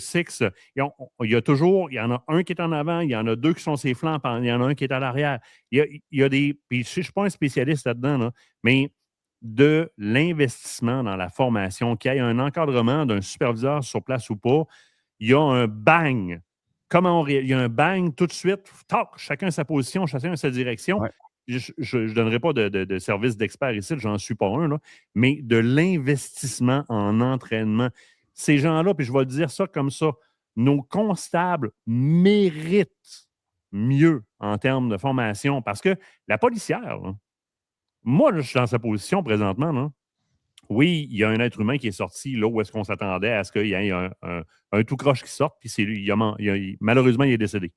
six, il y a toujours, il y en a un qui est en avant, il y en a deux qui sont ses flancs, il y en a un qui est à l'arrière. Il y a des. Puis je ne suis pas un spécialiste là-dedans, là, mais de l'investissement dans la formation, qu'il y ait un encadrement d'un superviseur sur place ou pas, il y a un bang. Il y a un bang tout de suite, tac, chacun sa position, chacun sa direction. Ouais. Je ne donnerai pas de service d'expert ici, j'en suis pas un, là, mais de l'investissement en entraînement. Ces gens-là, puis je vais dire ça comme ça, nos constables méritent mieux en termes de formation parce que la policière, là, moi, là, je suis dans sa position présentement. Là. Oui, il y a un être humain qui est sorti là où est-ce qu'on s'attendait à ce qu'il y ait un tout croche qui sorte, puis c'est lui, malheureusement, il est décédé.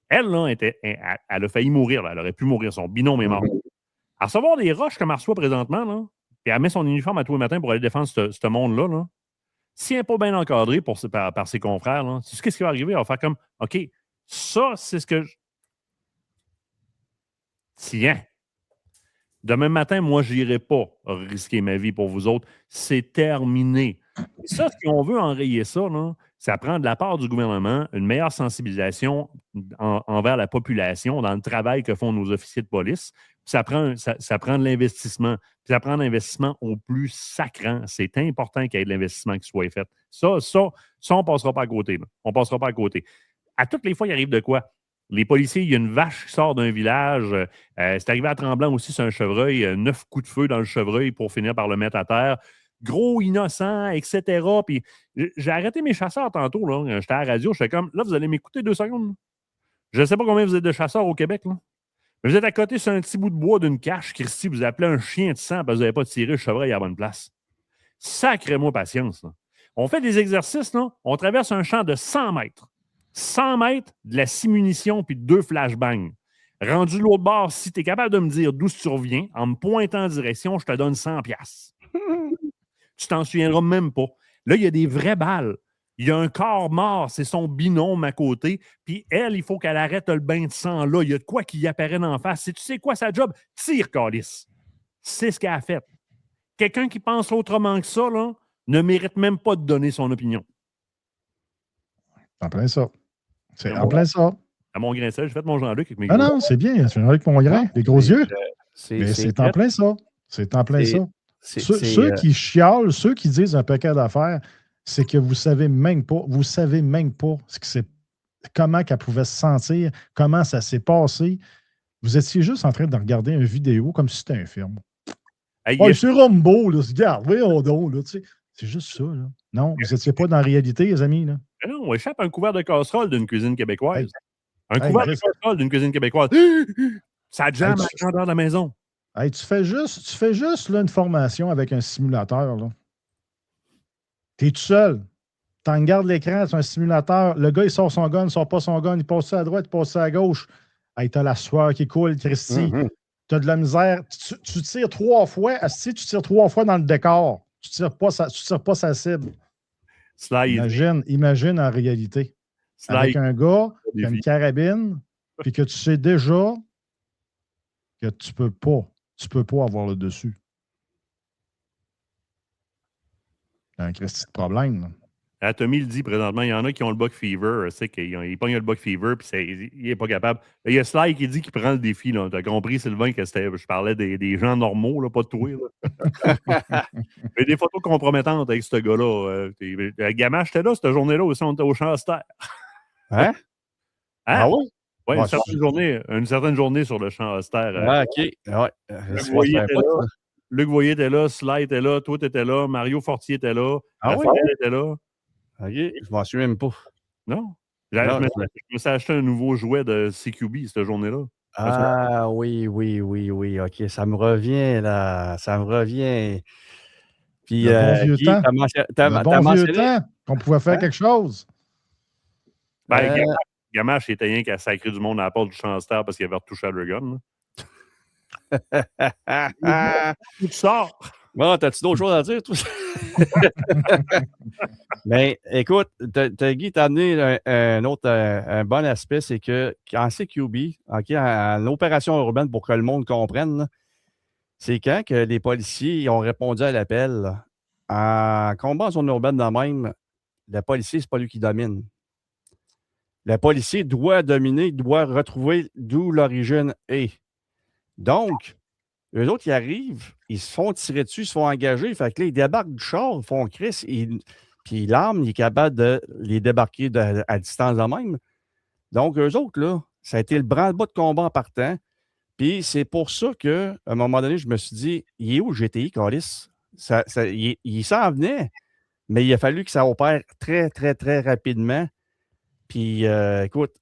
Elle, là, elle a failli mourir. Là. Elle aurait pu mourir. Son binôme est mort. À recevoir des roches comme elle reçoit présentement, là, puis elle met son uniforme à tous les matins pour aller défendre ce monde-là, là, si elle n'est pas bien encadrée par ses confrères, là, tu sais ce qui va arriver? Elle va faire comme, OK, ça, c'est ce que Tiens. Demain matin, moi, je n'irai pas risquer ma vie pour vous autres. C'est terminé. Et ça, si on veut enrayer ça, là, ça prend de la part du gouvernement une meilleure sensibilisation envers la population dans le travail que font nos officiers de police. Ça prend de l'investissement. Puis ça prend de l'investissement au plus sacrant. C'est important qu'il y ait de l'investissement qui soit fait. Ça, on ne passera pas à côté. Là. On ne passera pas à côté. À toutes les fois, il arrive de quoi? Les policiers, il y a une vache qui sort d'un village. C'est arrivé à Tremblant aussi, c'est un chevreuil. 9 coups de feu dans le chevreuil pour finir par le mettre à terre. Gros innocent, etc. Puis j'ai arrêté mes chasseurs tantôt. Là. J'étais à la radio. J'étais comme, là, vous allez m'écouter 2 secondes. Là. Je ne sais pas combien vous êtes de chasseurs au Québec. Là. Mais vous êtes à côté sur un petit bout de bois d'une cache. Christy, vous appelez un chien de sang parce que vous n'avez pas tiré le chevreuil à la bonne place. Sacrez-moi patience. Là. On fait des exercices. Là. On traverse un champ de 100 mètres. 100 mètres, de la 6 munitions puis 2 flashbangs. Rendu de l'autre bord, si tu es capable de me dire d'où tu reviens, en me pointant en direction, je te donne 100$. Tu t'en souviendras même pas. Là, il y a des vraies balles. Il y a un corps mort, c'est son binôme à côté. Puis elle, il faut qu'elle arrête le bain de sang là. Il y a de quoi qui y apparaît en face. Tu sais quoi sa job? Tire, calice. C'est ce qu'elle a fait. Quelqu'un qui pense autrement que ça, là, ne mérite même pas de donner son opinion. En plein ça. C'est en plein ça. À mon grain de sel, j'ai fait mon Jean-Luc avec mes gros. Non, c'est bien. C'est Jean-Luc mon grain. Les gros yeux. Mais c'est en plein ça. C'est en plein ça. Ceux qui chialent, ceux qui disent un paquet d'affaires, c'est que vous savez même pas ce que c'est, comment qu'elle pouvait se sentir, comment ça s'est passé. Vous étiez juste en train de regarder une vidéo comme si c'était un film. Hey, c'est Rambo, là, regarde, voyons donc, là, tu sais. C'est juste ça, là. Non, vous n'étiez pas dans la réalité, les amis, là. Mais non, on échappe à un couvert de casserole d'une cuisine québécoise. Un couvert de casserole d'une cuisine québécoise. Ça jamme à la grandeur de la maison. Hey, tu fais juste là, une formation avec un simulateur, là. T'es tout seul. Tu regardes l'écran, c'est un simulateur. Le gars, il sort son gun, il sort pas son gun, il passe ça à droite, il passe ça à gauche. Hey, t'as la sueur qui coule, Christy. T'as de la misère. Tu tires 3 fois. Si tu tires 3 fois dans le décor, tu tires pas sa cible. Imagine en réalité. Avec un gars qui a une carabine, puis que tu sais déjà que tu peux pas avoir le dessus. Un Christy de problème, là. Ah, Tommy le dit présentement, il y en a qui ont le buck fever, c'est qu'il pogne le buck fever, puis il n'est pas capable. Il y a Sly qui dit qu'il prend le défi. Tu as compris, Sylvain, que je parlais des gens normaux, là, pas de toi. Mais des photos compromettantes avec ce gars-là. Gamache était là, cette journée-là aussi, on était au champ Austère. Hein? Ah oui? Oui, une certaine journée sur le champ Austère. Ah, OK. Ouais. Luc Voyer était là, Sly était là, toi t'étais là, Mario Fortier était là, Raphaël était là. OK, je m'en souviens même pas. Non? Je me suis acheté un nouveau jouet de CQB cette journée-là. Ah oui, OK. Ça me revient, là. Ça me revient. Puis, le bon vieux temps. Le bon vieux temps qu'on pouvait faire quelque chose. Gamache était rien qu'à sacrer du monde à la porte du champ Austère parce qu'il avait retouché à le gun. Tu sors. Bon, t'as-tu d'autres choses à dire, toi? Mais écoute, Guy t'a amené un bon aspect, c'est qu'en CQB, en opération urbaine, pour que le monde comprenne, là, c'est quand que les policiers ont répondu à l'appel en combat en zone urbaine de même, le policier, c'est pas lui qui domine. Le policier doit dominer, doit retrouver d'où l'origine est. Donc, eux autres, ils arrivent, ils se font tirer dessus, ils se font engager. Fait que là, ils débarquent du char, ils font Chris, puis l'arme, il est capable de les débarquer à distance de même. Donc, eux autres, là, ça a été le branle-bas de combat en partant. Puis c'est pour ça qu'à un moment donné, je me suis dit, il est où le GTI, Callis? Il s'en venait, mais il a fallu que ça opère très, très, très rapidement. Puis, écoute,